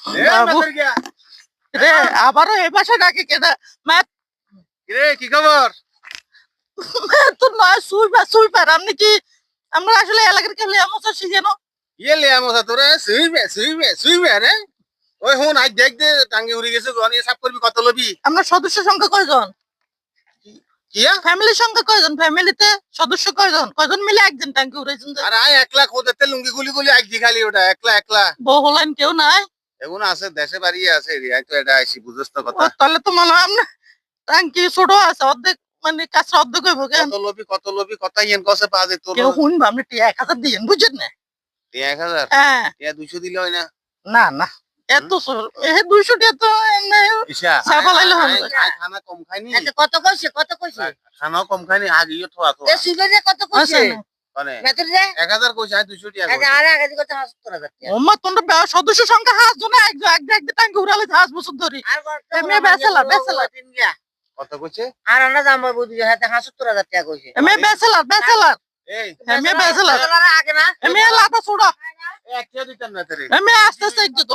বাবু রে আবারও এই ভাষা ডাকে কেনা ম্যাথ রে কি খবর? তো নয় সুইপার আপনি কি আমরা আসলে এলাকার কেউ এমন শিখেন ইয়ে লে আমসা তোরা সুইবে রে ওই হুন আজ দেখ দে টাঙ্গি উড়ে গেছে গন সাফ করবি কত লবি? আমরা সদস্য সংখ্যা কয়জন? কিয়া ফ্যামিলির সংখ্যা কয়জন? ফ্যামিলিতে সদস্য কয়জন? কয়জন মিলে একজন টাঙ্কি উড়াইছেন? আর আয় একলা খোদাতে লুঙ্গি গুলি আজ খালি ওটা একলা বউ হলেন কেউ নাই এখন আছে দেশে বাড়িয়ে আছে রে তো এটা আইছি বুঝছ তো কথা। তাহলে তো মনে হয় আমরা টাঙ্কি ছোট আছে অর্ধেক মানে কাছে অর্ধেক হইব কেন? কত লবি কথা ইয়েন কসে পা দে তোর কেউ শুনবা আপনি 1000 দিয়েন বুঝছেন না? 1000 হ্যাঁ 200 দিলে হয় না? না এত 200 টাকা তো ইসা সাবালাইলে হবে খানা কম খাইনি কত কইছে খানা কম খাইনি আগিও তো আতো এ সুইলে কত কইছে মানে মেতর রে 1000 কইছে 200 টাকা আগে আর আগে কত 70000 টাকা ওমা তোমরা সদস্য সংখ্যা হাস জনা এক টাঙ্কি উড়ালে 10 বছর ধরে আর এমএ বেচেলার কত কইছে? আর না দাম বুঝি হাতে 70000 টাকা কইছে এমএ বেচেলার এই এমএ বেচেলার আগে না এমএ লাটা ছোড়া এক টাকা দিতাম না তোরে এমএ আস্তে আস্তে একটু তো